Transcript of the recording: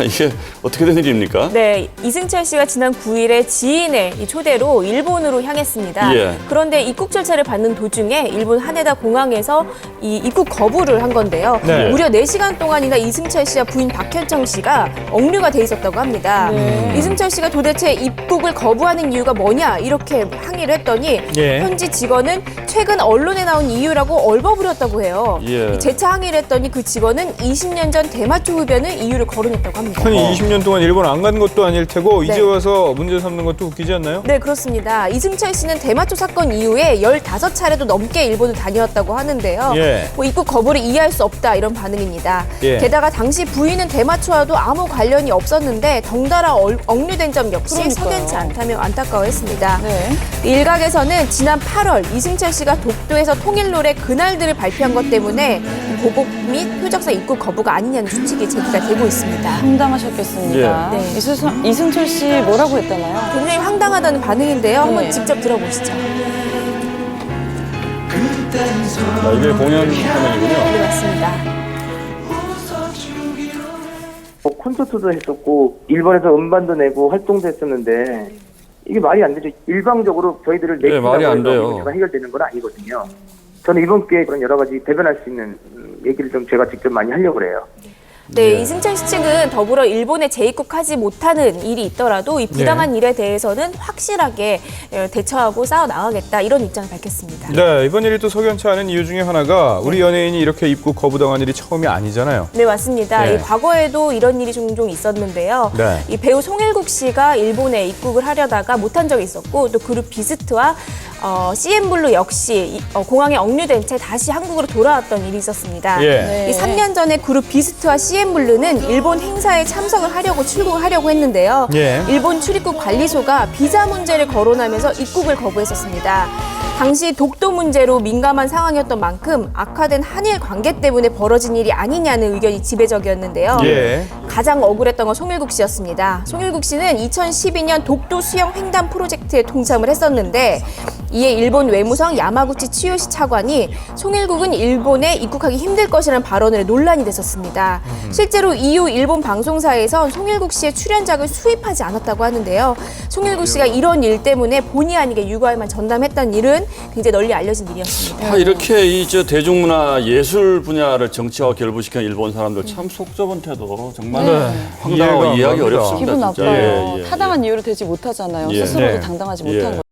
이게 어떻게 된 일입니까? 네, 이승철 씨가 지난 9일에 지인의 이 초대로 일본으로 향했습니다. 예. 그런데 입국 절차를 받는 도중에 일본 하네다 공항에서 이 입국 거부를 한 건데요. 네. 무려 4시간 동안이나 이승철 씨와 부인 박현청 씨가 억류가 돼 있었다고 합니다. 이승철 씨가 도대체 입국을 거부하는 이유가 뭐냐 이렇게 항의를 했더니 예. 현지 직원은 최근 언론에 나온 이유라고 얼버무렸다고 해요. 예. 재차 항의를 했더니 그 직원은 20년 전 대마초 흡연을 이유로 거론했다고 합니다. 아니 20년 동안 일본 안 간 것도 아닐 테고 네. 이제 와서 문제 삼는 것도 웃기지 않나요? 네, 그렇습니다. 이승철 씨는 대마초 사건 이후에 15차례도 넘게 일본을 다녀왔다고 하는데요. 예. 뭐 입국 거부를 이해할 수 없다 이런 반응입니다. 예. 게다가 당시 부인은 대마초와도 아무 관련이 없었는데 덩달아 억류된 점 역시 석연치 않다며 안타까워했습니다. 일각에서는 지난 8월 이승철 씨가 독도에서 통일노래 그날들을 발표한 것 때문에 보복 및 표적사 입국 거부가 아니냐는 추측이 제기가 되고 있습니다. 황당하셨겠습니다. 예. 네. 이승철 씨 뭐라고 했잖아요. 굉장히 황당하다는 반응인데요. 한번 직접 들어보시죠. 이게 공연 화면이군요. 네, 맞습니다. 콘서트도 했었고 일본에서 음반도 내고 활동도 했었는데 이게 말이 안 되죠. 일방적으로 저희들을 네, 말이 안 돼요. 문제가 해결되는 건 아니거든요. 저는 이번기회에 그런 여러 가지 대변할 수 있는 얘기를 좀 제가 직접 많이 하려고 해요. 네, 이승철 씨 측은 더불어 일본에 재입국하지 못하는 일이 있더라도 이 부당한 일에 대해서는 확실하게 대처하고 싸워 나가겠다 이런 입장을 밝혔습니다. 네, 이번 일이 또 석연치 않은 이유 중에 하나가 우리 연예인이 이렇게 입국 거부당한 일이 처음이 아니잖아요. 네, 맞습니다. 네. 이 과거에도 이런 일이 종종 있었는데요. 네. 이 배우 송일국 씨가 일본에 입국을 하려다가 못한 적이 있었고 또 그룹 비스트와 CN블루 역시 공항에 억류된 채 다시 한국으로 돌아왔던 일이 있었습니다. 예. 이 3년 전에 그룹 비스트와 CN블루는 일본 행사에 참석을 하려고 출국하려고 했는데요. 예. 일본 출입국 관리소가 비자 문제를 거론하면서 입국을 거부했었습니다. 당시 독도 문제로 민감한 상황이었던 만큼 악화된 한일 관계 때문에 벌어진 일이 아니냐는 의견이 지배적이었는데요. 예. 가장 억울했던 건 송일국 씨였습니다. 송일국 씨는 2012년 독도 수영 횡단 프로젝트에 동참을 했었는데 이에 일본 외무성 야마구치 치요시 차관이 송일국은 일본에 입국하기 힘들 것이라는 발언을 논란이 됐었습니다. 실제로 이후 일본 방송사에선 송일국 씨의 출연작을 수입하지 않았다고 하는데요. 송일국 씨가 이런 일 때문에 본의 아니게 유가에만 전담했던 일은 굉장히 널리 알려진 일이었습니다. 이렇게 대중문화 예술 분야를 정치와 결부시킨 일본 사람들 참 속 좁은 태도 정말 황당하고 이해가 이해하기 안 갑니다. 어렵습니다. 기분 진짜. 나빠요. 예, 예. 타당한 이유로 되지 못하잖아요. 예. 스스로도 네. 당당하지 예. 못한 거.